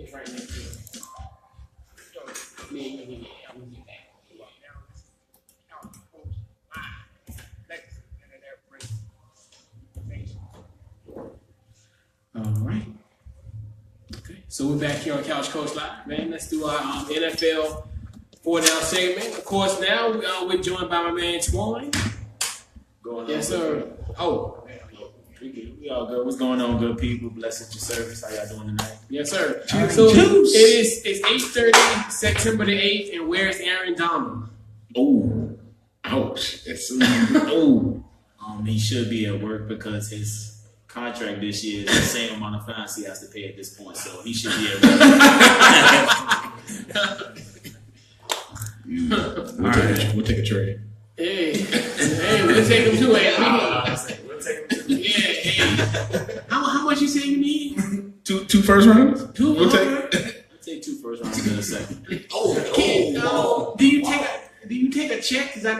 It's right next to it. Me and you, I'm gonna get that. All right. Okay. So we're back here on Couch Coach Live, man. Let's do our NFL 4-down segment. Of course, now we're joined by my man Twan. Yes, sir. Oh. We all good. What's going on, good people? Blessed your service. How y'all doing tonight? Yes, sir. So it's 8:30, September the 8th, and where's Aaron Donald? Oh, ouch. He should be at work because his contract this year is the same amount of fines he has to pay at this point, so he should be at work. We'll take a trade. Hey, we'll take him to it. We'll take him to Yeah, hey. How much you say you need? Two first rounds? We'll I'll take 2 first rounds in a second. Do you take a check? Cause I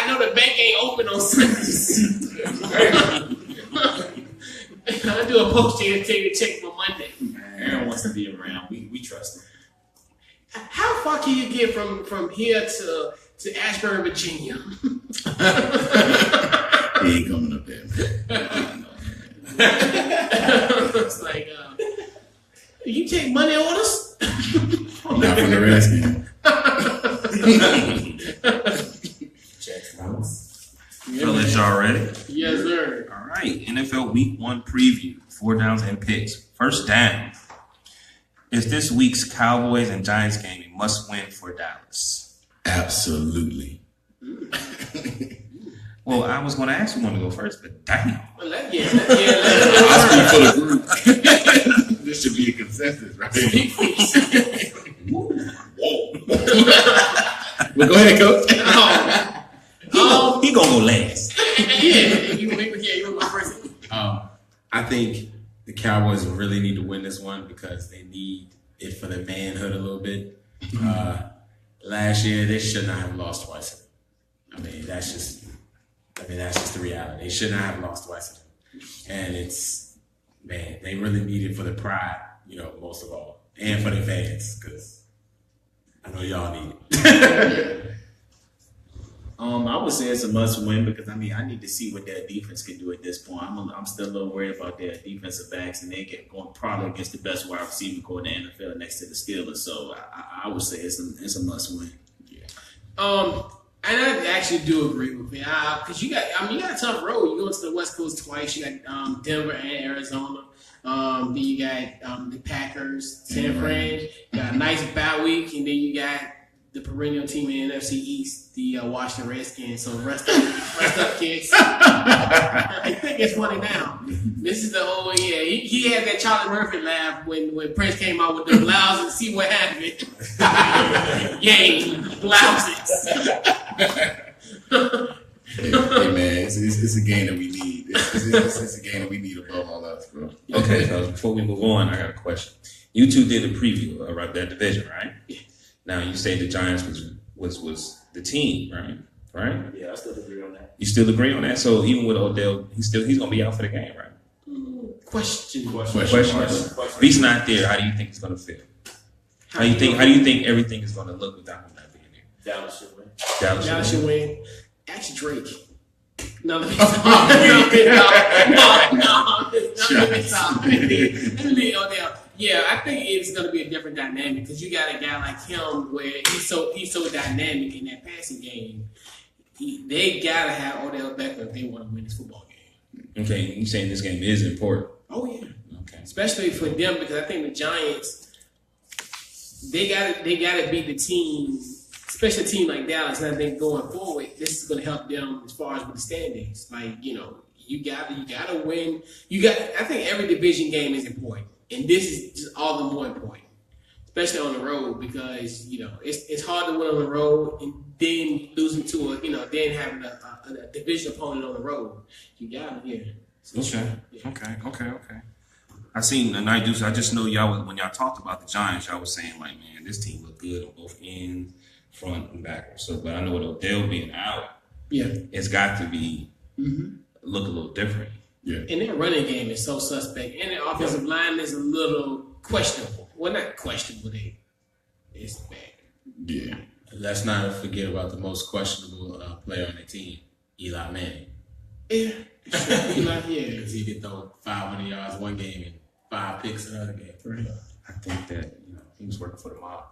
know the bank ain't open on Sundays. I'll do a post and take a check for Monday. Aaron wants to be around. We trust him. How far can you get from here to Ashburn, Virginia? He ain't coming up there, man. It's like, you take money orders? Not from the Redskins. Checks bounce. Fellas, y'all ready? Yes, sir. All right. NFL Week 1 preview. 4 downs and picks. First down. Is this week's Cowboys and Giants game a must-win for Dallas? Absolutely. Well, I was going to ask you one to go first, but damn. Well, let I speak for the group. This should be a consensus, right? Whoa. Well, go ahead, Coach. He gonna go last. You want my first. I think the Cowboys really need to win this one because they need it for their manhood a little bit. Last year, they should not have lost twice. I mean, that's just the reality. They should not have lost twice. And they really need it for the pride, most of all, and for the fans, because I know y'all need it. I would say it's a must-win because I need to see what their defense can do at this point. I'm still a little worried about their defensive backs, and they get going probably against the best wide receiver core in the NFL next to the Steelers. So I would say it's a must-win. Yeah. And I actually do agree with you because you got a tough road. You go to the West Coast twice. You got Denver and Arizona. Then you got the Packers, San Fran. You got a nice bye week, and then you got the perennial team in the NFC East, the Washington Redskins. So rest up, kids. I think it's funny now. This is the whole He had that Charlie Murphy laugh when Prince came out with the blouses and see what happened. Yay, blouses. Hey man, it's a game that we need. It's a game that we need above all else, bro. Okay, so before we move on, I got a question. You two did a preview about that division, right? Yeah. Now you say the Giants was the team, right? Right? Yeah, I still agree on that. You still agree on that? So even with Odell, he's gonna be out for the game, right? Question. If he's not there, how do you think he's gonna feel? How do you think everything is gonna look without him not being there? Dallas should win. Dallas should win. Actually, Drake. No. Yeah, I think it's going to be a different dynamic because you got a guy like him where he's so dynamic in that passing game. They got to have Odell Beckham if they want to win this football game. Okay, you saying this game is important? Oh yeah. Okay. Especially for them because I think the Giants, they got to beat the team. Especially a team like Dallas, and I think going forward, this is going to help them as far as with the standings. Like, you got to win. I think every division game is important, and this is just all the more important, especially on the road because it's hard to win on the road and then losing to then having a division opponent on the road. You got it here. So, Okay. I seen the night dudes. I just know y'all when y'all talked about the Giants, y'all was saying like, man, this team looked good on both ends. Front and back. So, but I know with Odell being out, it's got to be look a little different. Yeah. And their running game is so suspect. And their offensive line is a little questionable. Well, not questionable. It's bad. Yeah. Let's not forget about the most questionable player on the team, Eli Manning. Yeah. Yeah. Because he could throw 500 yards one game and 5 picks another game. Right. I think that he was working for the mob.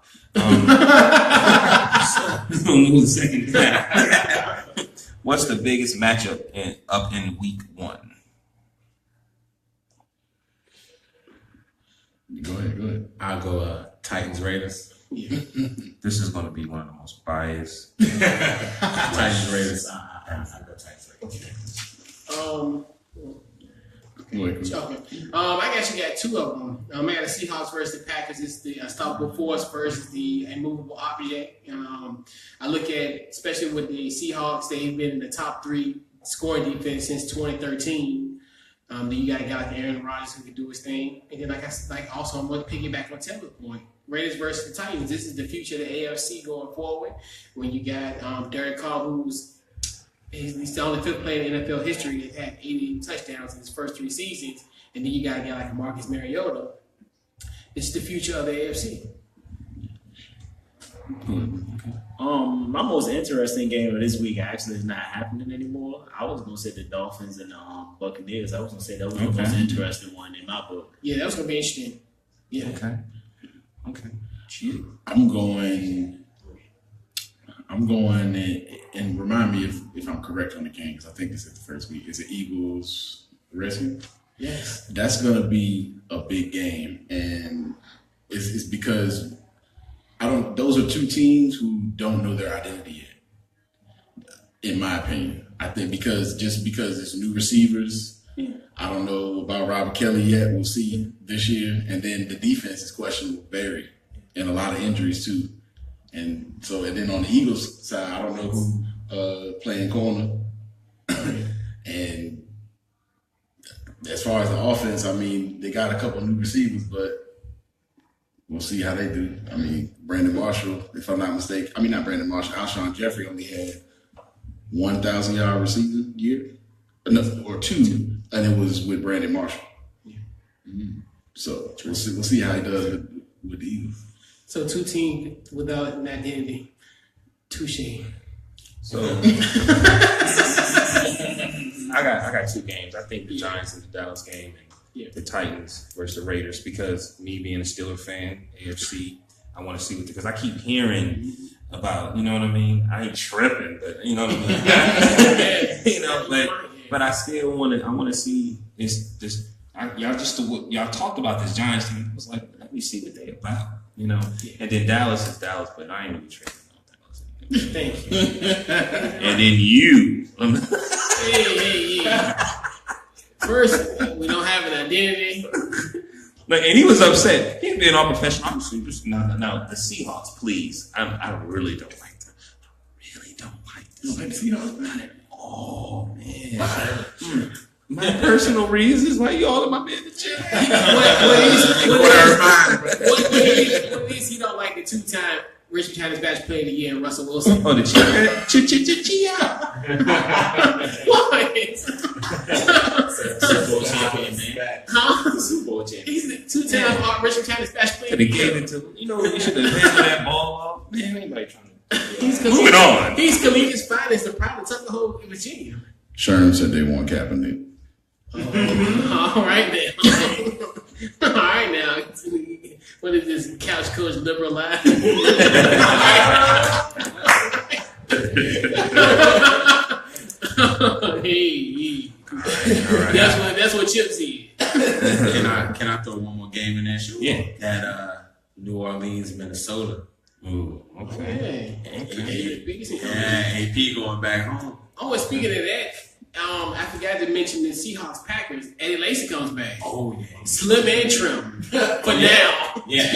We'll move to the second half. What's the biggest matchup up in week 1? Go ahead. I'll go Titans Raiders. Yeah. This is going to be one of the most biased. Titans Raiders. I'll go Titans Raiders. Um. Go ahead. Okay. I guess you got 2 of them. I got the Seahawks versus the Packers. It's the unstoppable force versus the immovable object. I look at, especially with the Seahawks, they've been in the top 3 scoring defense since 2013. Then you got a guy like Aaron Rodgers who can do his thing. And then, also, I'm going to piggyback on Taylor's point. Raiders versus the Titans. This is the future of the AFC going forward. When you got Derek Carr, he's the only 5th player in NFL history that had 80 touchdowns in his first 3 seasons. And then you got a guy like Marcus Mariota. It's the future of the AFC. My most interesting game of this week actually is not happening anymore. I was gonna say the Dolphins and the Buccaneers. I was gonna say that was the most interesting one in my book. Yeah, that was gonna be interesting. Yeah. Okay. I'm going, and remind me if I'm correct on the game, because I think this is the first week. Is it Eagles Redskins? Yes. That's gonna be a big game, and it's because those are 2 teams who don't know their identity yet, in my opinion. I think because it's new receivers. I don't know about Robert Kelly yet. We'll see this year. And then the defense is questionable, very, and a lot of injuries too. And then on the Eagles side, I don't know who playing corner. And as far as the offense, I mean, they got a couple new receivers, but we'll see how they do. I mean, Brandon Marshall, if I'm not mistaken. I mean, not Brandon Marshall. Alshon Jeffrey only had 1,000-yard receiving year, or 2, and it was with Brandon Marshall. Yeah. Mm-hmm. So we'll see how he does with the Eagles. So 2 teams without an identity. Touche. So I got 2 games. I think the Giants and the Dallas game, and the Titans versus the Raiders. Because me being a Steelers fan, AFC, I want to see because I keep hearing about, you know what I mean. I ain't tripping, but you know what I mean. But I still want to. I want to see this. Y'all talked about this Giants team. I was like, let me see what they about, you know. And then Dallas is Dallas, but I ain't really tripping on Dallas. Thank you. And then you. Hey. First, we don't have an identity. Like, and he was upset. He's being all professional. I'm just no. The Seahawks, please. I really don't like them. I really don't like them. You don't like the Seahawks, man? Oh man. My personal reasons why you all in my bed to chill. What is he don't like the 2-time Richard Chinese Bash Player of the Year and Russell Wilson? Oh, the chia. Super Bowl champion, man. Huh? Super Bowl champion. He's the 2-time Richard Chinese Bash Player of Could the have Year. gave it to you know you should have handed that ball off. Man, anybody trying to Moving on. He's Collegiate finest, the pride of Tuckahoe in Virginia. Sherman said they want Kaepernick. All right now. All right now. What is this couch coach liberal life? Hey. That's what Chip said. Can I throw one more game in there? Sure. Yeah. That New Orleans, Minnesota. Ooh, okay. AP going back home. Oh, and speaking of that, I forgot to mention the Seahawks Packers. Eddie Lacy comes back. Oh yeah. Slim and trim. For now. Yeah.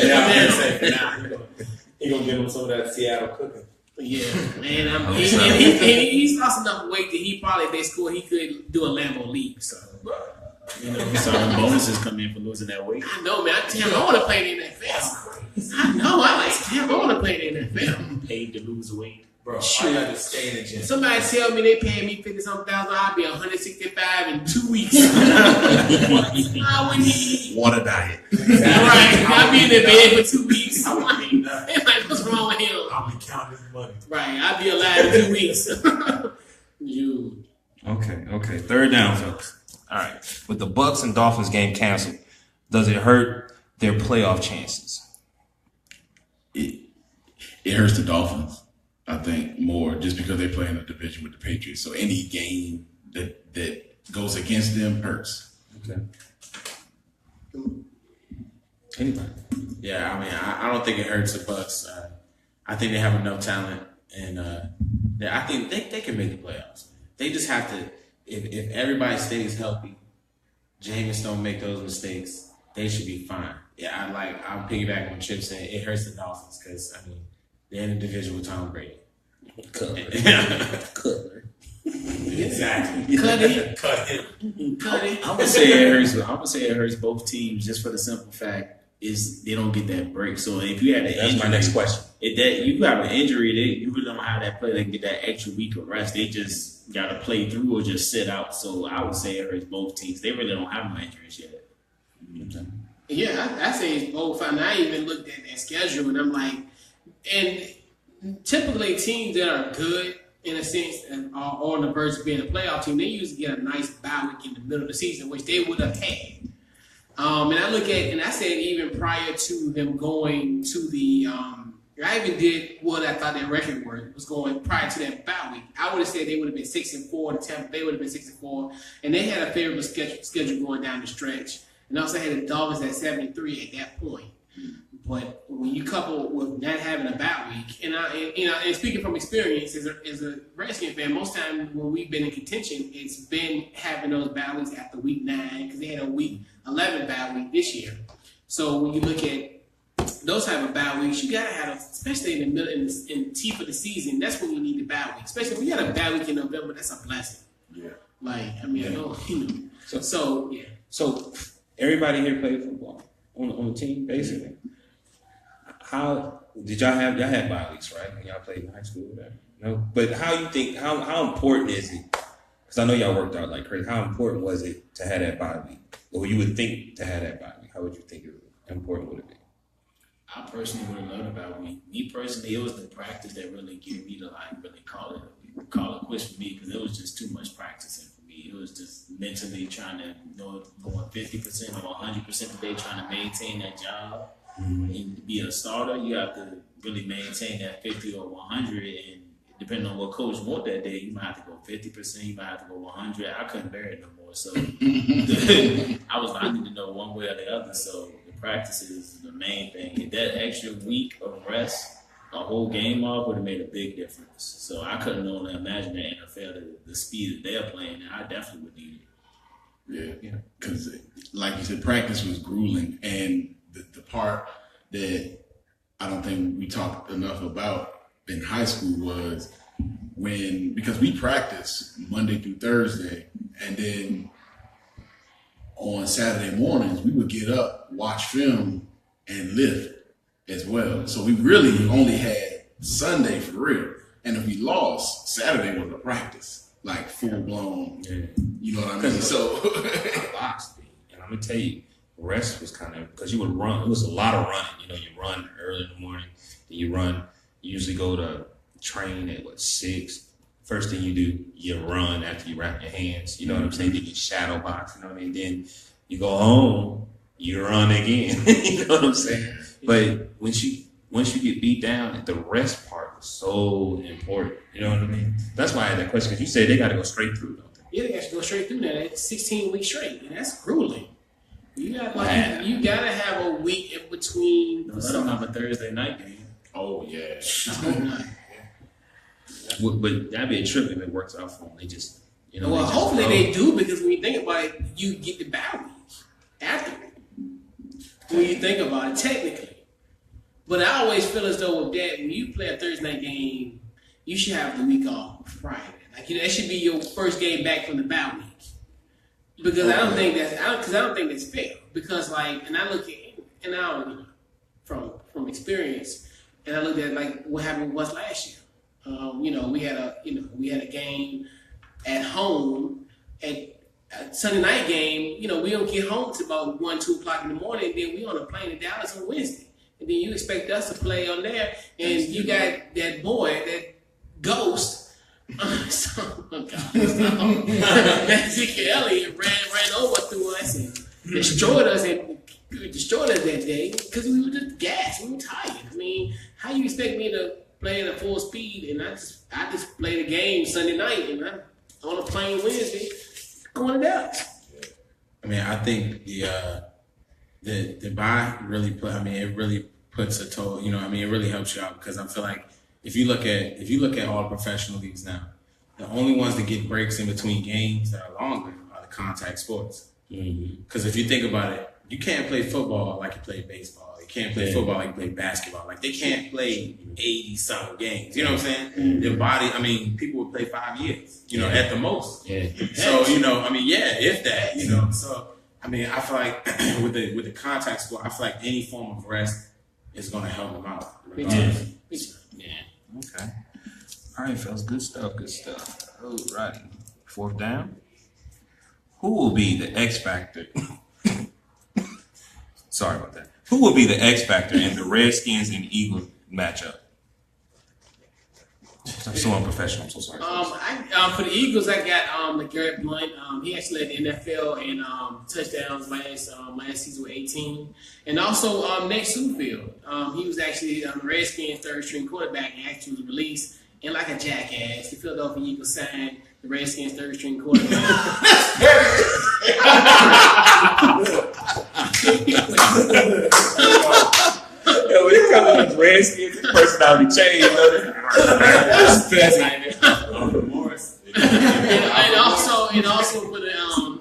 He gonna give him some of that Seattle cooking. Yeah, man. He's lost enough weight that he probably, if they score, he could do a Lambo leap. So, You know, he saw the bonuses come in for losing that weight. I know, man. I want to play in the NFL. I know. I want to play in the NFL. Paid to lose weight. Bro, Shoot. I got to stay in the gym. Somebody tell me they paying me $50-something thousand, I'll be 165 in 2 weeks. I wouldn't eat. Want a diet. Right, I'll be in the bed for 2 weeks. I'm like, what's wrong with him? I'll be counting money. Right, I'll be alive in 2 weeks. You. Okay. Third down, folks. All right. With the Bucks and Dolphins game canceled, does it hurt their playoff chances? It hurts the Dolphins, I think, more just because they play in a division with the Patriots. So any game that goes against them hurts. Okay. Anybody? Yeah, I mean, I don't think it hurts the Bucks. I think they have enough talent, and I think they can make the playoffs. They just have to, if everybody stays healthy, Jameis don't make those mistakes, they should be fine. Yeah, I'll piggyback on Chip saying it hurts the Dolphins because I mean they're in a division with Tom Brady. Cutler. Exactly. Cut it. Cut it. Cut it. I would say it hurts. I would say it hurts both teams just for the simple fact is they don't get that break. So if you had an That's injury, my next question. if that you got an injury, you really don't have that player that can get that extra week of rest. They just got to play through or just sit out. So I would say it hurts both teams. They really don't have no injuries yet. Yeah, I say it's both. And I even looked at their schedule and I'm like, and typically teams that are good in a sense and are on the verge of being a playoff team, they usually get a nice bye week in the middle of the season, which they would have had. And I look at, and I said even prior to them going to the, I even did what I thought their record was going prior to that bye week. I would have said they would have been 6-4. The Tampa Bay would have been 6-4, and they had a favorable schedule going down the stretch. And also had the Dolphins at 73 at that point. But when you couple with not having a bye week, and speaking from experience as a Redskins fan, most times when we've been in contention, it's been having those bye weeks after week 9 because they had a week 11 bye week this year. So when you look at those type of bye weeks, you gotta have, especially in the middle, in the teeth of the season. That's when you need the bye week. Especially when you got a bye week in November, that's a blessing. Yeah. Like I mean, So yeah. So everybody here played football on the team, basically. How did y'all had bye weeks, right? When y'all played in high school, or whatever. No, but how you think? How important is it? Because I know y'all worked out like crazy. How important was it to have that bye week, or you would think to have that bye week? How would you think important would it be? I personally would have loved about me personally. It was the practice that really gave me to really call it quits for me because it was just too much practicing for me. It was just mentally trying to going 50% or 100% a day trying to maintain that job. And to be a starter, you have to really maintain that 50 or 100. And depending on what coach want that day, you might have to go 50%, you might have to go 100. I couldn't bear it no more. So I need to know one way or the other. So the practice is the main thing. If that extra week of rest, a whole game off would have made a big difference. So I couldn't only imagine the NFL, the speed that they're playing. I definitely would need it. Yeah, because like you said, practice was grueling, and the part that I don't think we talked enough about in high school was because we practiced Monday through Thursday, and then on Saturday mornings we would get up, watch film, and lift as well. So we really only had Sunday for real, and if we lost, Saturday was a practice, like full blown. Yeah. You know what I mean? So Boxed, and I'm gonna tell you, rest was kind of because you would run. It was a lot of running. You know, you run early in the morning, then you run. You usually go to train at 6. First thing you do, you run after you wrap your hands. You know what I'm saying? Then you shadow box. You know what I mean? Then you go home, you run again. You know what I'm saying? But once you get beat down, the rest part was so important. You know what I mean? That's why I had that question because you said they got to go straight through, don't they? Yeah, they got to go straight through that. It's 16 weeks straight, and that's grueling. You gotta have a week in between. No, let them have a Thursday night game. oh yeah. But that'd be a trip if it works out for them. They just, Well, they just hopefully roll. they do because when you think about it, you get the bye week after. When you think about it, technically. But I always feel as though with that, when you play a Thursday night game, you should have the week off Friday. Like that should be your first game back from the bye week. Because I don't think that's fair. Because and I look at and I don't from experience, and I look at what happened with us last year. We had a game at home at Sunday night game. We don't get home till about 1-2 o'clock in the morning. Then we on a plane to Dallas on Wednesday, and then you expect us to play on there, and you got that boy, that ghost. Ezekiel Elliott ran over through us and destroyed us that day because we were just gassed. We were tired. I mean, how you expect me to play at full speed? And I just played a game Sunday night, and I'm on a plane Wednesday going to Dallas. I mean, I think the bye really it really puts a toll. It really helps you out because I feel like if you look at all the professional leagues now, the only ones that get breaks in between games that are longer are the contact sports. Because if you think about it, you can't play football like you play baseball. You can't play football like you play basketball. Like they can't play 80-some games. You know what I'm saying? Their body. I mean, people would play 5 years. At the most. Yeah. So if that. So I feel like with the contact sport, I feel like any form of rest is going to help them out. Regardless. Yeah. Okay. All right, fellas. Good stuff. All right. 4th down. Who will be the X factor? Sorry about that. Who will be the X factor in the Redskins and Eagles matchup? I'm so unprofessional. I'm so sorry. For the Eagles, I got LeGarrette Blount. He actually led the NFL in touchdowns last season with 18. And also Nate Sudfeld. He was actually the Redskins' third-string quarterback and actually was released. And like a jackass, the Philadelphia Eagles signed the Redskins' third-string quarterback. Yo, when it comes to the Redskins, his personality changed. And also for the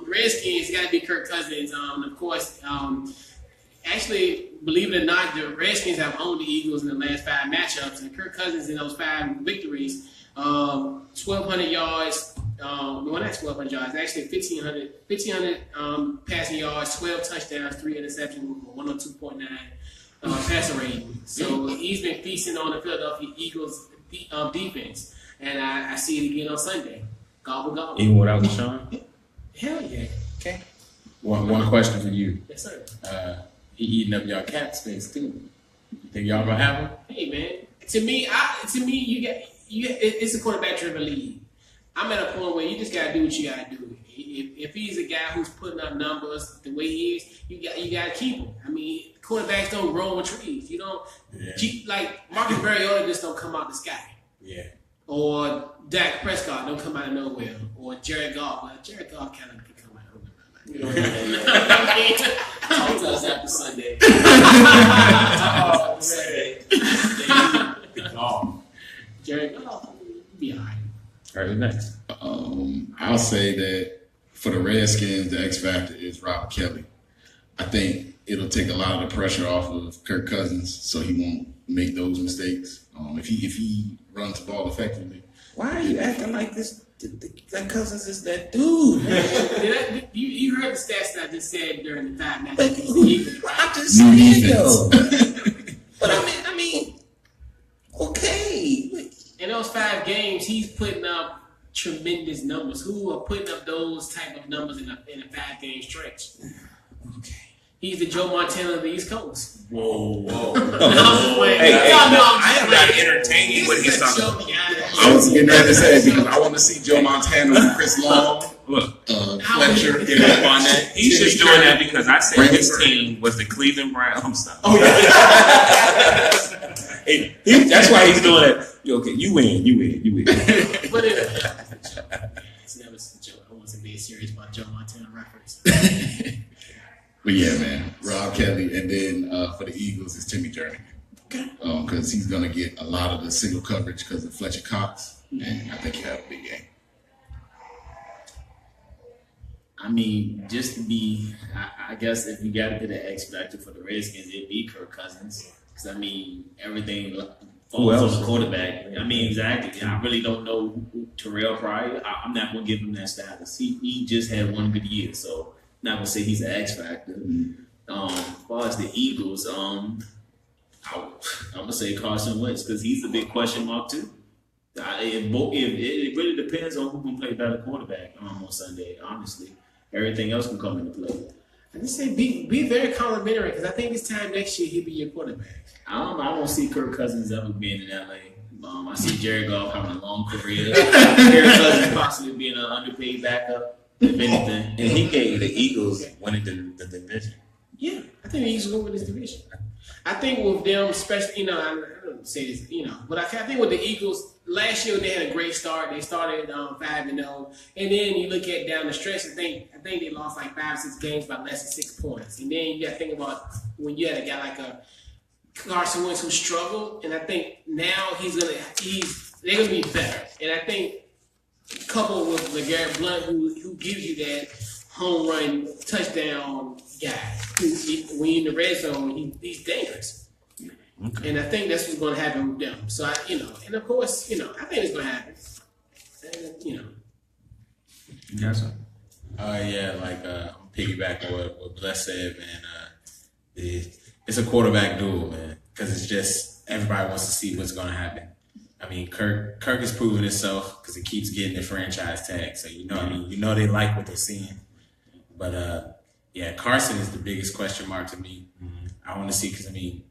Redskins, it's got to be Kirk Cousins. Of course, actually, believe it or not, the Redskins have owned the Eagles in the last 5 matchups, and Kirk Cousins in those 5 victories, 1,200 yards. Not 1,200 yards. Actually, 1,500 passing yards, 12 touchdowns, 3 interceptions, 102.9 passer rating. So he's been feasting on the Philadelphia Eagles defense, and I see it again on Sunday. Gobble gobble. Even without Deshaun? Hell yeah. Okay. One question for you. Yes, sir. He eating up y'all cap space too. You think y'all gonna have him? Hey man, to me, it's a quarterback-driven league. I'm at a point where you just gotta do what you gotta do. If he's a guy who's putting up numbers the way he is, you gotta keep him. I mean, quarterbacks don't grow on trees. You don't keep like Marcus Mariota just don't come out the sky. Yeah. Or Dak Prescott don't come out of nowhere. Or Jared Goff. Well, Jared Goff kind of can come out of nowhere. You know what I mean? Talk to us after Sunday. Jared Goff, be all right. All right, who's next? I'll say that for the Redskins, the X factor is Robert Kelly. I think it'll take a lot of the pressure off of Kirk Cousins, so he won't make those mistakes. If he runs the ball effectively. Why are you acting like this? That Cousins is that dude. You heard the stats that I just said during the 5 matches. I'm just saying though. But I mean, okay. In those 5 games, he's putting up tremendous numbers. Who are putting up those type of numbers in a 5-game stretch? Okay. He's the Joe Montana of the East Coast. Whoa. I am not entertaining what he's talking about. I was getting ready to say because I want to see Joe Montana with Chris Long, Fletcher, He's just doing that because I said his team was the Cleveland Browns. Oh yeah. That's why he's doing it. Okay, you win. But it's never a joke. I wasn't being serious about Joe Montana reference. But yeah, man, Rob Kelly, and then for the Eagles, it's Timmy Jernigan. Okay. Because he's gonna get a lot of the single coverage because of Fletcher Cox, and I think he'll have a big game. I mean, just to be, I guess if you got to get an X factor for the Redskins, it'd be Kirk Cousins. Because, I mean, everything falls on the quarterback. I mean, exactly. I really don't know Terrell Pryor. I'm not going to give him that status. He just had one good year, so I'm not going to say he's an X factor. As far as the Eagles, I'm going to say Carson Wentz because he's a big question mark, too. It really depends on who can play better quarterback on Sunday. Honestly, everything else can come into play. I just say be very complimentary because I think this time next year he'll be your quarterback. I don't see Kirk Cousins ever being in LA. I see Jared Goff having a long career. Kirk Cousins possibly being an underpaid backup, if anything. And he gave the Eagles winning the division. Yeah, I think the Eagles will win this division. I think with them, especially, I don't say this, but I think with the Eagles, last year they had a great start. They started 5-0, and then you look at down the stretch. I think they lost like 5 or 6 games by less than 6 points. And then you got to think about when you had a guy like a Carson Wentz who struggled, and I think now they're gonna be better. And I think coupled with LeGarrette Blount, who gives you that home run touchdown guy, when you're in the red zone, he's dangerous. Okay. And I think that's what's going to happen with them. So and of course, I think it's going to happen. And, You got something? I'm piggybacking what Bless said, man. It's a quarterback duel, man, because it's just everybody wants to see what's going to happen. I mean, Kirk has proven himself because he keeps getting the franchise tag. So they like what they're seeing. But Carson is the biggest question mark to me. Mm-hmm. I want to see because the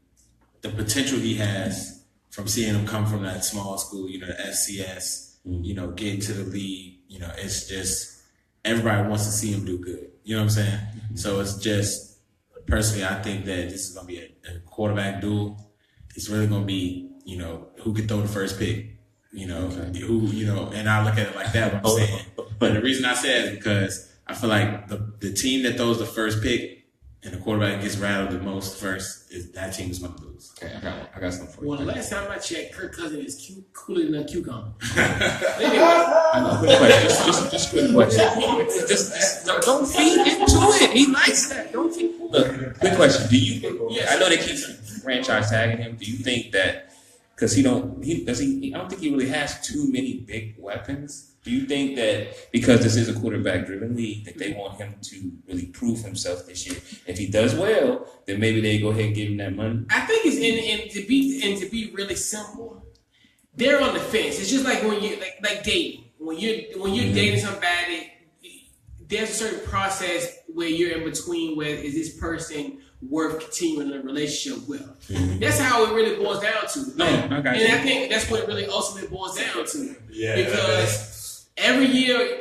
potential he has from seeing him come from that small school, the FCS, mm-hmm. Get into the league, it's just everybody wants to see him do good. You know what I'm saying? Mm-hmm. So it's just personally, I think that this is going to be a quarterback duel. It's really going to be, who can throw the first pick, okay. Who, and I look at it like that, what I'm saying. But the reason I say it is because I feel like the team that throws the first pick and the quarterback gets rattled the most first, that team is going to lose. Okay, I got something for you. Well, the last time I checked, Kirk Cousins is cooler than a cucumber. I know, quick question. Just quick question. Just don't feed into it. He likes that. Don't feed. Look, quick question. Do you think? I know they keep franchise tagging him. Do you think that because I don't think he really has too many big weapons. Do you think that because this is a quarterback-driven league, that they want him to really prove himself this year? If he does well, then maybe they go ahead and give him that money. I think it's to be really simple. They're on the fence. It's just like when you like dating. When you're mm-hmm. dating somebody, there's a certain process where you're in between. Where is this person worth continuing a relationship with? Mm-hmm. That's how it really boils down to. And I think that's what it really ultimately boils down to. Yeah. Because every year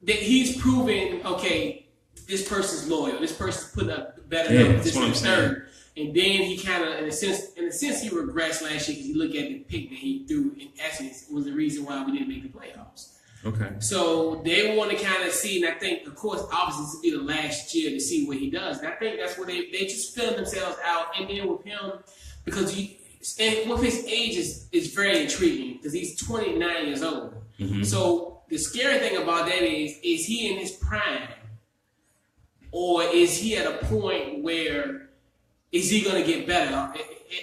that he's proven, okay, this person's loyal. This person's putting up better numbers. This is third. And then he kind of, in a sense, he regressed last year because you look at the pick that he threw. In essence, was the reason why we didn't make the playoffs. Okay. So they want to kind of see, and I think, of course, obviously, this will be the last year to see what he does. And I think that's where they just filling themselves out. And then with him, because with his age is very intriguing because he's 29 years old. Mm-hmm. So the scary thing about that is he in his prime, or is he at a point where is he going to get better?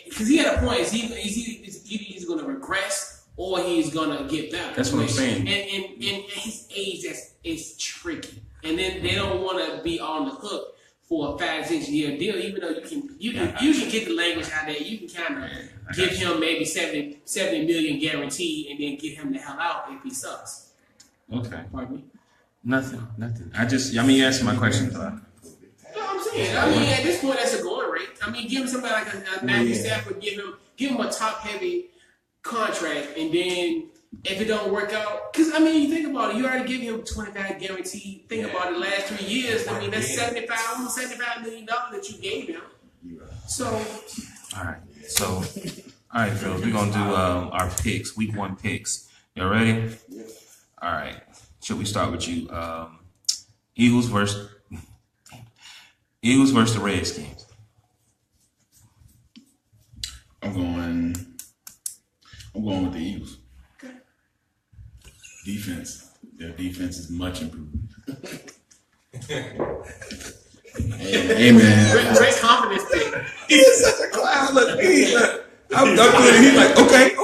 Because he at a point is he's going to regress or he's going to get better. That's what I'm saying. And his age is tricky, and then they don't want to be on the hook for a 5-6 year deal, even though you can get the language out there. You can kind of give him maybe 70 million guaranteed, and then get him the hell out if he sucks. Okay. Pardon me? Nothing. You answered my question. No, I'm saying. At this point, that's a going rate. Give him somebody like a Matthew Stafford. Give him a top heavy contract, and then if it don't work out, because you think about it, you already give him 25 guaranteed. Think about it, the last 3 years. That's almost $75 million that you gave him. So, all right, Phil, we're gonna do our picks, week 1 picks. You ready? Yeah. All right. Should we start with you? Eagles versus the Redskins. I'm going with the Eagles. Okay. Defense. Their defense is much improved. Hey man. Great confidence pick. He is such a clown. Look. I'm doing it. He's like, okay.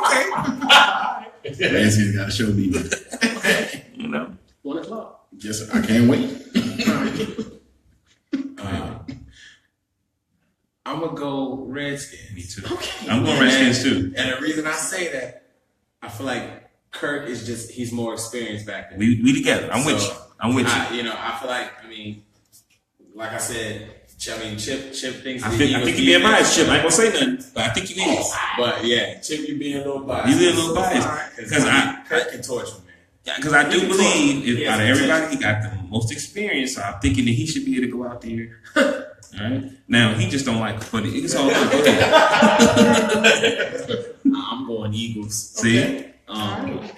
Redskins got to show me. 1 o'clock. Yes, I can't wait. I'm going to go Redskins. Me too. Okay. I'm going Redskins too. And the reason I say that, I feel like Kirk is just he's more experienced back then. We together. I'm with So, you. I'm with you. I feel like like I said, Chip thinks I think you're being biased, Chip. I ain't gonna say nothing, but I think you is. But yeah, Chip, you being a little biased. You being a little biased because Kirk can torch him, man. Yeah, because I do believe if out of everybody, he got the most experience. So I'm thinking that he should be able to go out there. All right. Now he just don't like put it. It's all good. I'm going Eagles. See,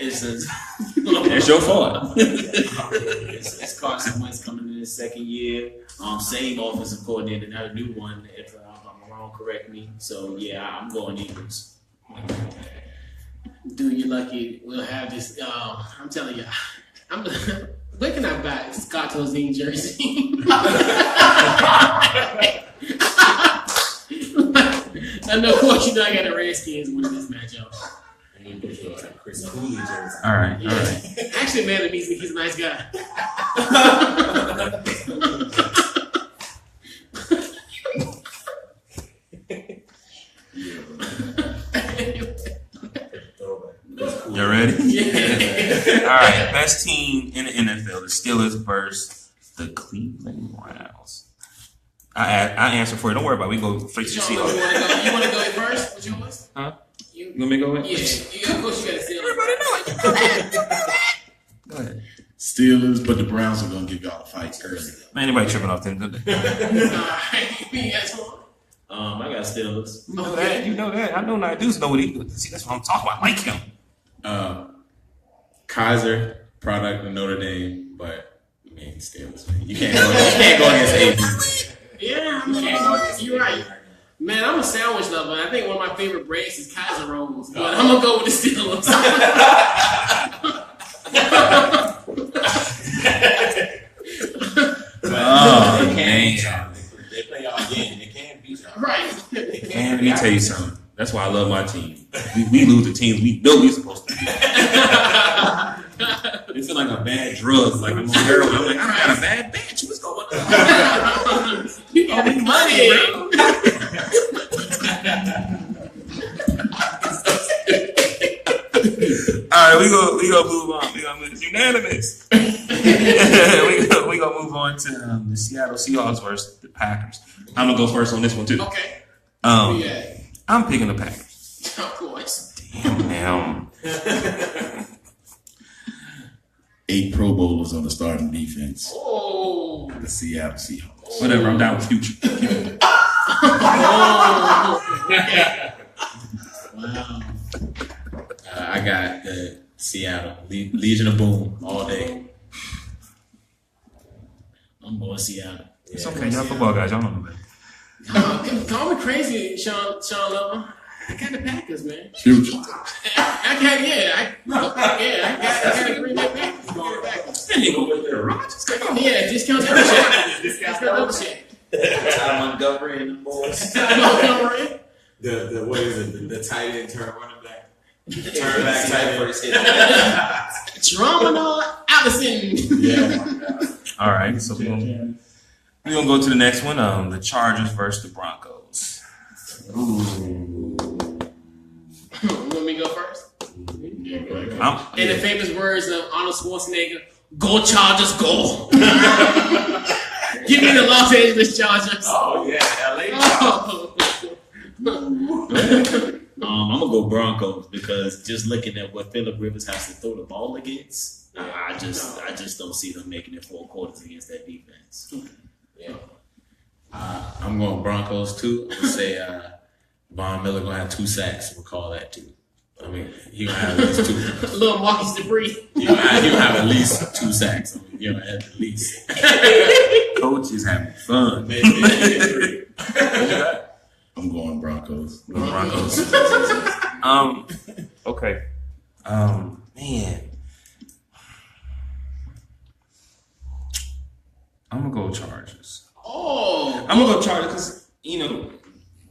It's it's your fault. it's Carson Wentz coming in his second year. Same offensive coordinator, not a new one. If I'm wrong, correct me. So yeah, I'm going Eagles. Dude, you're lucky. We'll have this. I'm telling you, where can I buy Scott Tozine jersey? I know, of course, you know I got the Redskins winning this matchup. Chris Cooley jersey. All right. Actually, man, it means he's a nice guy. You ready? Yeah. All right. Best team in the NFL: the Steelers versus the Cleveland Browns. I answer for it. Don't worry about it. We can go straight to the Sean, Seahawks. you want to go in first? What's yours? Huh? You want me to go in? Yeah. Of course, you got to steal. Everybody know it. You know that. Go ahead. Steelers, but the Browns are gonna give y'all a fight early. Man, anybody tripping off them? Yes, I got Steelers. You know that. You know that. I know Naidoo's know what he do. See, that's what I'm talking about. I like him. Kaiser, product of Notre Dame, but Steelers. Man. You can't go against AB. Yeah, you're right. Man, I'm a sandwich lover. I think one of my favorite breads is Kaiser rolls, but I'm gonna go with the Steelers. Oh, man. They play y'all again. They can't beat y'all. Right. Man, let me tell you something. That's why I love my team. We lose the teams we know we're supposed to be. It feel like a bad drug. Like I'm on heroin. I'm like, I got a bad bitch. What's going on? You got me money. All right, we gonna move on. We gonna move. It's unanimous. we gonna move on to the Seattle Seahawks versus the Packers. I'm gonna go first on this one too. Okay. Yeah. I'm picking the Packers. Of course. Damn. 8 Pro Bowlers on the starting defense. Oh. The Seattle Seahawks. Whatever. I'm down with Future. Wow. I got the Seattle Legion of Boom all day. I'm going Seattle. It's okay. Y'all football guys. Y'all know better. Call me crazy, Sean Lover. I got the Packers, man. Future. I got the Green Bay Packers going Packers. Yeah, discount double check. Discount double check. Ty Montgomery and the boys. Montgomery. The what is it? The tight end turn running back. Turn back tight end first hit. Geronimo Allison. Yeah, my God. All right. So we're gonna go to the next one. The Chargers versus the Broncos. Let me go first. I'm- In the famous words of Arnold Schwarzenegger, "Go Chargers, go!" Give me the Los Angeles Chargers. Oh yeah, LA. I'm gonna go Broncos because just looking at what Phillip Rivers has to throw the ball against, I just don't see them making it 4 quarters against that defense. Yeah. I'm going Broncos too. I'm gonna say Von Miller gonna have 2 sacks. We'll call that too. I mean, he gonna have at least 2. Little Marcus Debris. He gonna have at least 2 sacks. I mean, at least. Coach is having fun. I'm going Broncos. Broncos. Okay. Man. I'm gonna go Chargers. Oh. I'm gonna go Chargers because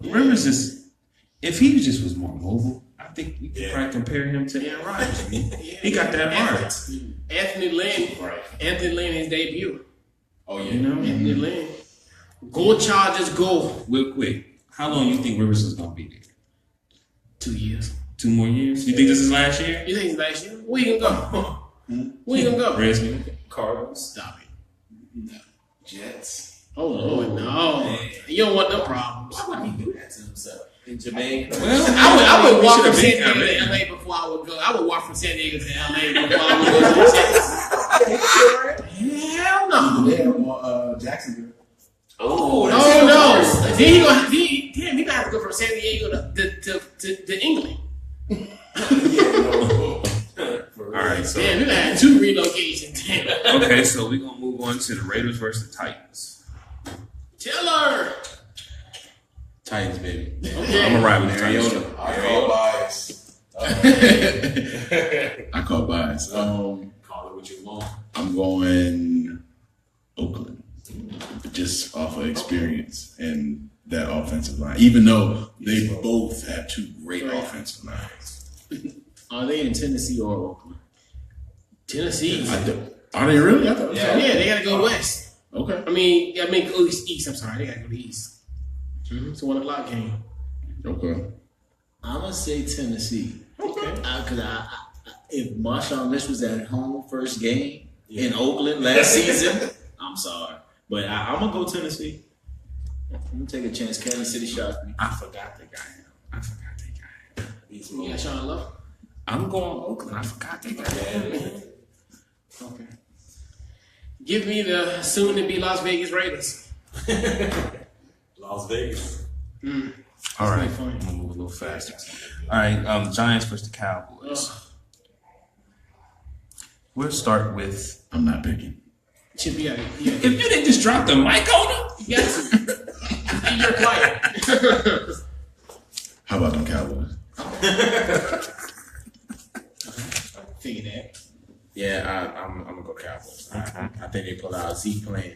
Rivers is if he just was more mobile, I think you could probably compare him to Aaron Rodgers. He got that heart. Anthony Lynn, his debut. Oh yeah. Anthony Lynn. Go Chargers, go. Real quick, how long you think Rivers is gonna be there? 2 years. 2 more years. You think this is last year? You think it's last year? Where you gonna go? Where you gonna go? Redskins. Cardinals. Stop it. Jets. Oh Lord, no. You don't want no problems. Why would he do that to himself? In Jamaica. I would We walk should've from been San Diego counted. to LA before I would go. I would walk from San Diego to LA before I would go to the Jets. Hell no. Yeah, Jacksonville. Oh, Oh no. Then he gonna have to go from San Diego to England. All right, so Damn, we gonna have 2 relocations. Damn. okay, so we're gonna move on to the Raiders versus the Titans. Taylor. Titans, baby. Okay. I'm gonna ride with the Titans. Mariota. I call bias. I call bias. Call it what you want. I'm going Oakland, just off of experience and that offensive line. Even though they both have 2 great offensive lines. Are they in Tennessee or Oakland? Tennessee. Are they really? I thought Yeah, they gotta go west. Okay. I mean go east. I'm sorry, they gotta go to east. It's a 1 o'clock game. Okay. I'm gonna say Tennessee. Okay. Because if Marshawn Lynch was at home first game in Oakland last season, I'm sorry, but I'm gonna go Tennessee. I'm gonna take a chance. Kansas City shocked me. I forgot they got him. You got Sean Love. I'm going Oakland. I forgot they got him. Okay. Give me the soon-to-be Las Vegas Raiders. Las Vegas. All right, That's funny. I'm gonna move a little faster. All right, Giants versus the Cowboys. We'll start with. I'm not picking. Chip, you got If you didn't just drop the mic on him, You got to. And you're quiet. How about them Cowboys? Figure that. Yeah, I'm gonna go Cowboys. I think they pull out Zeke playing.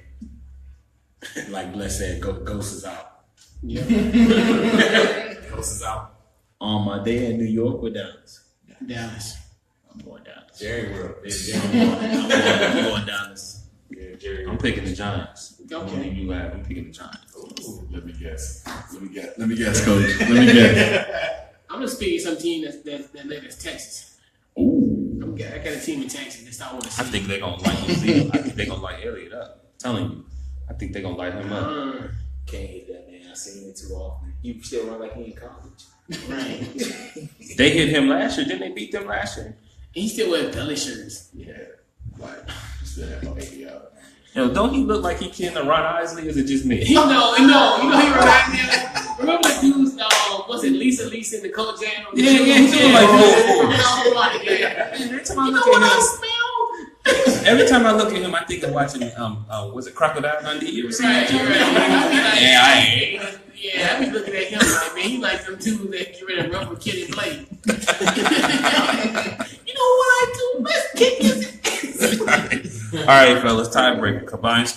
Like Bless said, Ghost is out. Yeah. Ghost is out. Are they in New York or Dallas? Dallas. I'm going Dallas. Jerry World. I'm going Dallas. Yeah, Jerry. I'm picking the Giants. Okay. I'm picking the Giants. Ooh, let me guess. Let me guess, Coach. Let me guess. I'm just picking some team that led us Texas. Ooh. I got a team in Texas that's I want to see. I think they're gonna light Ezekiel. I think they're gonna light Elliott up. I'm telling you, I think they're gonna light him up. Can't hit that man. I seen it too often. You still run like he in college. Right. They hit him last year. Didn't they beat them last year? He still wears belly shirts. Yeah. Like, still have my baby out. Yo, don't he look like he can to Ron Isley? Or is it just me? You know, he reminds me of. Remember the dudes? Was it Lisa in the Coat Jam? Yeah, he look like Lil. Yeah. Every time I You know look what at I him, smell? every time I look at him, I think of watching was it Crocodile Dundee? You ever seen Right, that? right. Yeah, I ain't. Yeah, I be looking at him like, man, he like them two that get ready to run with Kid and play. You know what I do? Let's kick his ass. All right, fellas, tiebreaker. Combined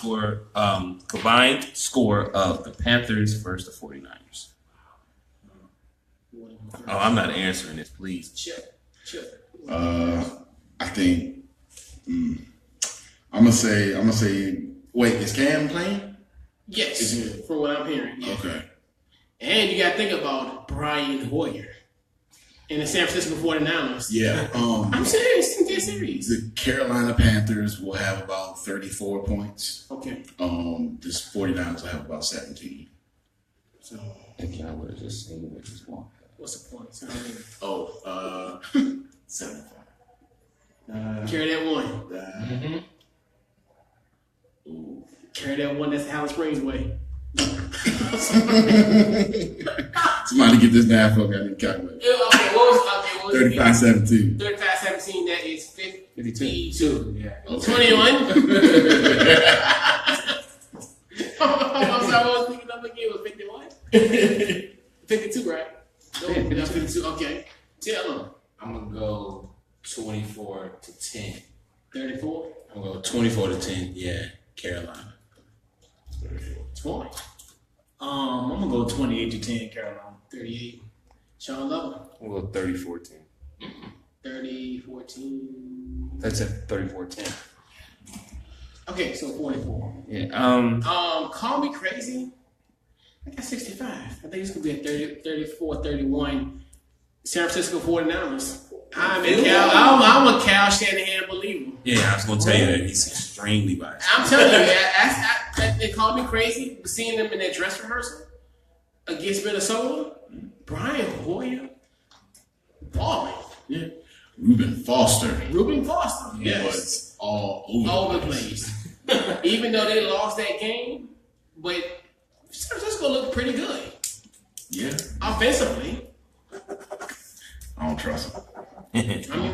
score of the Panthers versus the 49ers. Oh, I'm not answering this, please. Chill. I think I'm gonna say. Wait, is Cam playing? Yes, from what I'm hearing. Yeah. Okay. And you got to think about Brian Hoyer in the San Francisco 49ers. Yeah. I'm serious. They're serious. The Carolina Panthers will have about 34 points. Okay. This 49ers will have about 17. So, Okay, I would have just seen what you want. what's the point? So, 75. carry that one. Carry that one. That's Alice Springs way. Somebody get this math up. I didn't calculate. Okay, what was 35-17. 35-17. That is 52. Yeah. 21. I'm sorry, what was picking up again? Was 51? 52, right? No, Yeah, 52. 52. Okay. Tell them. I'm gonna go 24-10. 34. I'm gonna go 24-10. Yeah, Carolina. 20. I'm gonna go 28-10 Carolina. 38. Sean Lover. We'll go 34-10. 30-14. That's at 34-10. Okay, so 44. Yeah. Call me crazy. I got 65. I think it's gonna be a 34-31 San Francisco 49ers. I'm a Cal Shanahan believer. Yeah, I was gonna tell you that he's extremely biased. I'm telling you, they called me crazy seeing them in that dress rehearsal against Minnesota. Brian Hoyer, balling. Yeah. Reuben Foster. Yes. Was all over All over the place. Even though they lost that game, but San Francisco looked pretty good. Yeah. Offensively. I don't trust him. I mean, we'll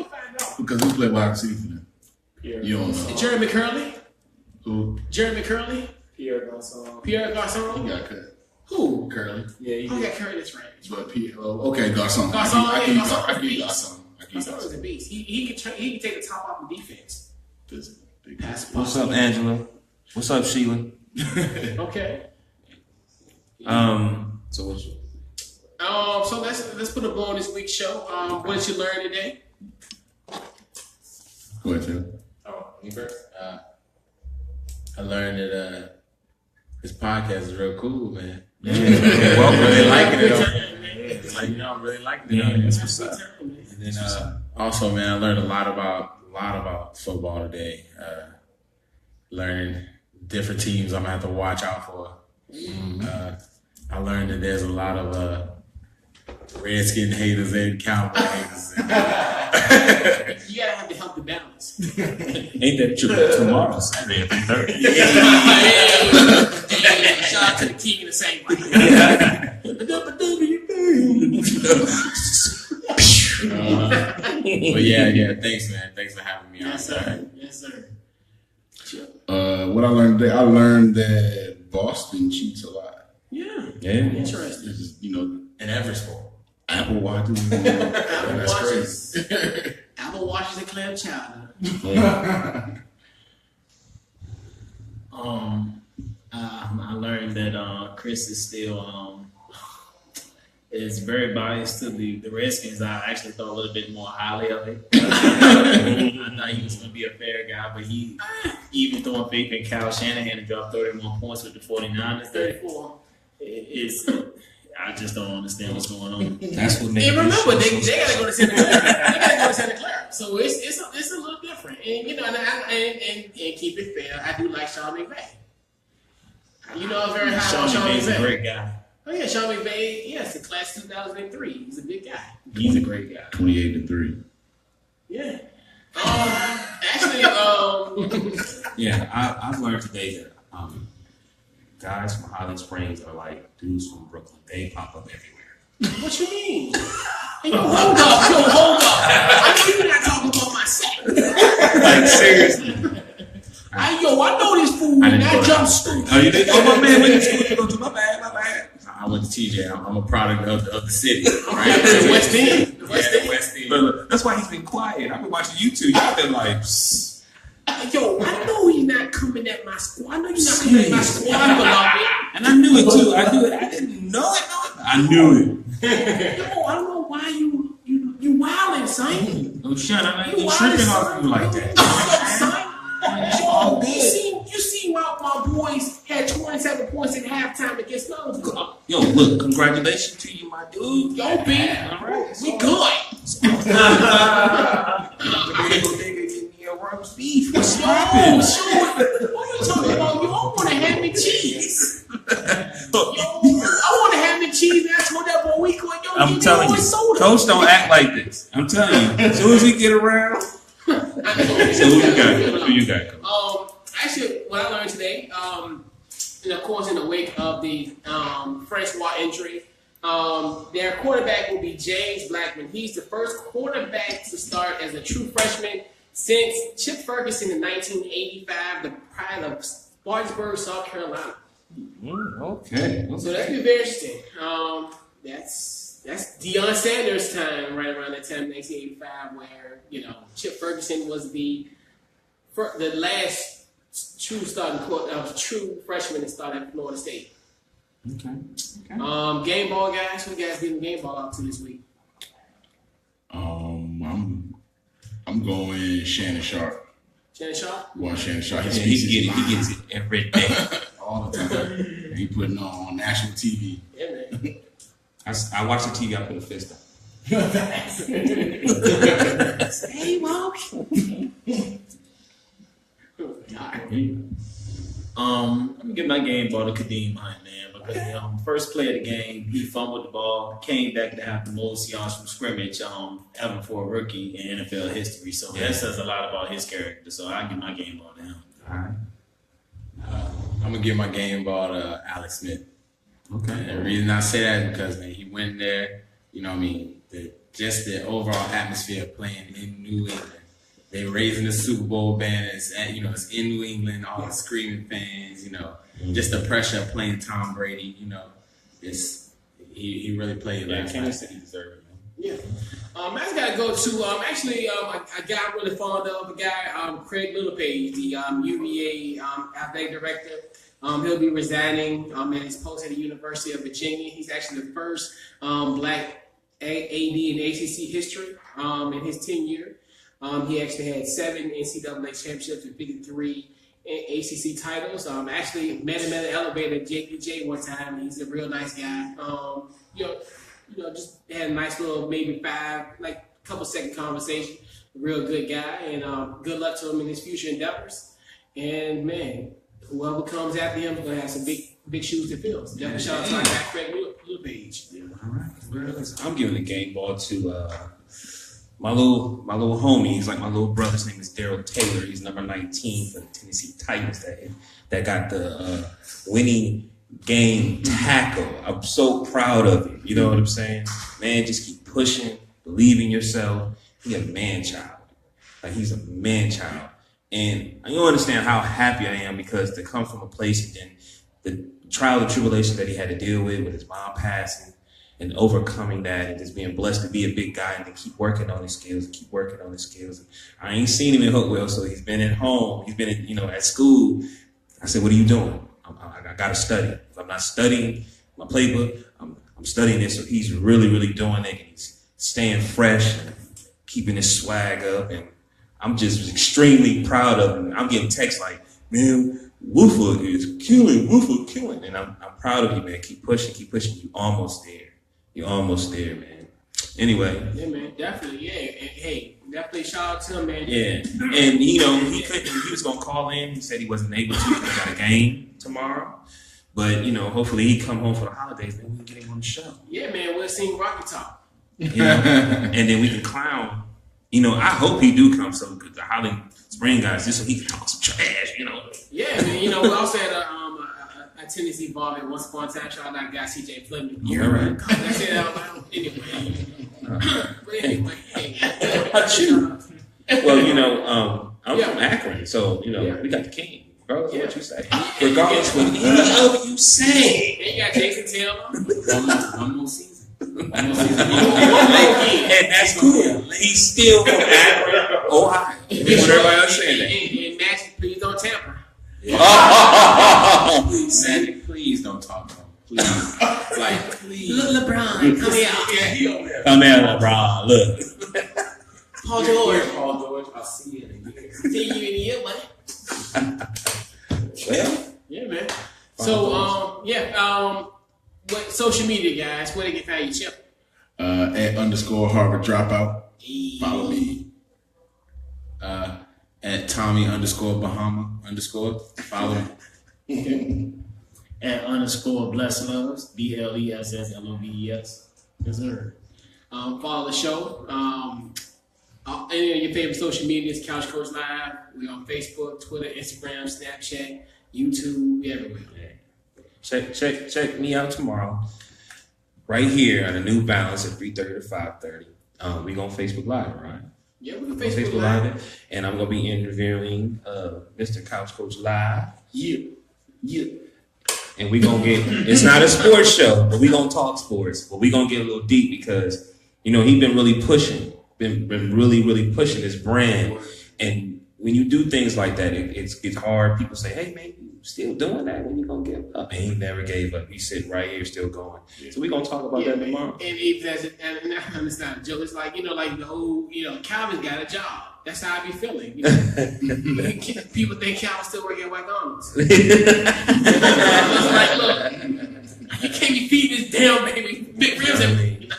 find out. Because who played wide receiver for them? You don't know. Jerry McCurley? Who? Jerry McCurley? Pierre Garçon. Pierre He Garçon? got cut. Who? Curly. Yeah, he Oh, yeah, Curry, that's right. But okay, Garcon. Garçon, I give Garçon was a you beast. Garcon. I give you Garçon was a Garcon. beast. He could take the top off the defense. This is big. Pass What's up, Angela? What's up, Sheila? Okay. So what's your So let's put a bow on this week's show. What did you learn today? Go ahead, Taylor. Oh, me first. I learned that this podcast is real cool, man. welcome? Really liking it. Good Like, I'm really liking it. Yeah, That's that's what's what's up. up. And then also, man, I learned a lot about football today. Learning different teams I'm gonna have to watch out for. I learned that there's a lot of Redskin haters and Cowboy haters. You gotta have to help the balance. Ain't that true? Tomorrow, Saturday at 3:30. Hey, shout out to the king in the same way. But yeah, thanks, man. Thanks for having me on. Yes, sir. Yes, sir. What I learned today, I learned that Boston cheats a lot. Yeah. Yeah. Interesting. This is, In every sport. Apple Watches. Apple That's Watches. crazy. Apple Watches and clam chowder. I learned that Chris is still is very biased to the Redskins. I actually thought a little bit more highly of it. I thought he was going to be a fair guy, but he even throwing faith in Kyle Shanahan to drop 31 points with the 49ers. 34. I just don't understand what's going on. That's what makes And remember, they so gotta go to Santa Clara. They gotta go to Santa Clara. So it's a little different. And you know, and keep it fair, I do like Sean McVay. You know, I'm very high Sean on Sean McVay's a McVay. great guy. Oh yeah, Sean McVay. Yes, the class 2003. He's a good guy. He's a great guy. 28-3. Yeah. Actually, Yeah, I've learned today that guys from Highland Springs are like dudes from Brooklyn. They pop up everywhere. what you mean? Hey, yo, hold up. I know you're not talking about my set. Like seriously. I know this fool. I didn't Not go jump there. school. Oh, you did? Oh, my man went to school. You go to my bad. I went to TJ. I'm a product of the city, right? The West End. The West Yeah, End. West End. But look, that's why he's been quiet. I've been watching YouTube. Y'all been like, Yo, I know he's not coming at my squad. I know you're not coming at my squad, beloved. and I knew it too. I knew it. I didn't know it. I knew it. Yo, I don't know why you wildin', son. Oh, shut up. I ain't You tripping wildin', off you like son. that. Son. all Yo, good. you see my boys had 27 points at halftime against those. Yo, look, congratulations to you, my dude. Yo, B, All right. we good. Roast beef. What's Yo, happening? sure. What you talking about? You don't want to have me cheese. Yo, I want to have me cheese. And I told that boy we could. Yo, I'm give me telling more you, soda. Coach don't act like this. I'm telling you, as soon as we get around. So who you got? Coach? Actually, what I learned today, and of course, in the wake of the Francois injury, their quarterback will be James Blackman. He's the first quarterback to start as a true freshman since Chip Ferguson in 1985, the pride of Spartanburg, South Carolina. Okay. So that's been very interesting. That's Deion Sanders' time, right around that time, 1985, where Chip Ferguson was the last true true freshman to start at Florida State. Okay. Game ball guys, who you guys getting game ball out to this week? I'm going Shannon Sharp. Shannon Sharp? I'm going Shannon Sharp. Yeah, His he speech is gets it every day. all the time. He putting on national TV. Yeah, man. I watched the TV. I put a fist up. Hey, Mark. I'm gonna give my game ball to Kadeem Hunt, man, because first play of the game, he fumbled the ball, came back to have the most yards from scrimmage, ever for a rookie in NFL history. So that says a lot about his character. So I give my game ball to him. All right. I'm gonna give my game ball to Alex Smith. Okay. And the reason I say that is because man, he went there. You know what I mean? Just the overall atmosphere of playing in New England. They raising the Super Bowl banners, and it's in New England. All the screaming fans. Just the pressure of playing Tom Brady. He really played last night. Kansas City deserved it, man. Yeah. I just got to go to, a guy I'm really fond of, a guy, Craig Littlepage, the UVA athletic director. He'll be resigning at his post at the University of Virginia. He's actually the first black AD in ACC history in his tenure. He actually had 7 NCAA championships and 53 ACC titles. Actually met him at an elevator at JPJ one time. He's a real nice guy. Just had a nice little maybe couple second conversation. A real good guy, and good luck to him in his future endeavors. And man, whoever comes after him is gonna have some big shoes to fill. So definitely shout out to our guy Craig Littlepage. All right. I'm giving the game ball to my little homie. He's like my little brother. His name is Daryl Taylor. He's number 19 for the Tennessee Titans that got the winning game tackle. I'm so proud of him. You know what I'm saying? Man, just keep pushing, believe in yourself. He's a man child. He's a man child. And you don't understand how happy I am because to come from a place and the trial and tribulation that he had to deal with his mom passing and overcoming that and just being blessed to be a big guy and to keep working on his skills. I ain't seen him in Hopewell, so he's been at home. He's been at school. I said, what are you doing? I got to study. If I'm not studying my playbook, I'm studying it. So he's really, really doing it. And he's staying fresh and keeping his swag up. And I'm just extremely proud of him. I'm getting texts like, man, Woofer is killing. And I'm proud of you, man. Keep pushing. You're almost there, man. Anyway. Yeah, man. Definitely. Yeah. And, hey, definitely shout out to him, man. Yeah. And, he was going to call in. He said he wasn't able to. He got a game tomorrow. But, hopefully he come home for the holidays. Then we can get him on the show. Yeah, man. We'll sing Rocky Top. And then we can clown. I hope he do come so good. The Holland Spring guys, just so he can talk some trash, Yeah, man. We also had a Tennessee ball at once upon a time. Shout out that guy CJ Fleming. You're right. I said that out loud. Anyway. Hey. Well, I'm from Akron, so we got the king. Regardless of what you say. Regardless of what any of you say. And you got Jason Taylor. One more season. And that's cool. He's still from Akron, Ohio. What everybody else saying that. And Magic, please don't tamper. Magic, please don't talk to him. Please. Please. LeBron, come here. Come here, LeBron. Look. Paul George. I'll see you in a year. See you in a year, buddy. Well. Yeah, man. So, what social media, guys? Where they can find you, Chip? At _Harvard Dropout. Follow me. At Tommy _Bahama _ follow me. At _Bless Loves, BLESSLOVES. Yes, sir. Follow the show. Any of your favorite social medias, Couch Coach Live. We on Facebook, Twitter, Instagram, Snapchat, YouTube. We everywhere. Check me out tomorrow. Right here on a New Balance at 3:30 to 5:30. We going Facebook Live, right? Yeah, we're on Facebook Live. And I'm gonna be interviewing Mr. Couch Coach Live. Yeah. And we gonna get it's not a sports show, but we gonna talk sports. But we gonna get a little deep because he been really pushing, been really, really pushing his brand. And when you do things like that, it's hard. People say, hey man, you still doing that? When you gonna give up? And he never gave up. He's sitting right here still going. So we gonna talk about that tomorrow. And and I understand, Joe. It's like like the whole Calvin's got a job. That's how I be feeling. People think Calvin's still working at McDonald's. It's like, look, you can't be feeding this damn baby big ribs every day.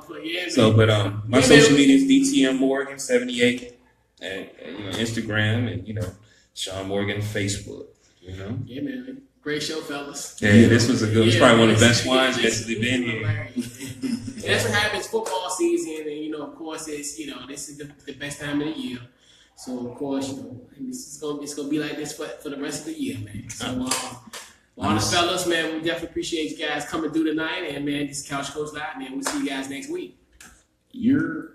But yeah, So, man. my Yeah, social man. media is DTM Morgan 78, and Instagram, and Sean Morgan Facebook. Yeah, man. Great show, fellas. Yeah, this was a good. It's probably one of the man. best ones that's been here. And that's what happens football season, and of course, it's this is the best time of the year. So of course, it's gonna be like this for the rest of the year, man. So all the fellas, man, we definitely appreciate you guys coming through tonight, and man, this is Couch Coach Live, man. We'll see you guys next week. You're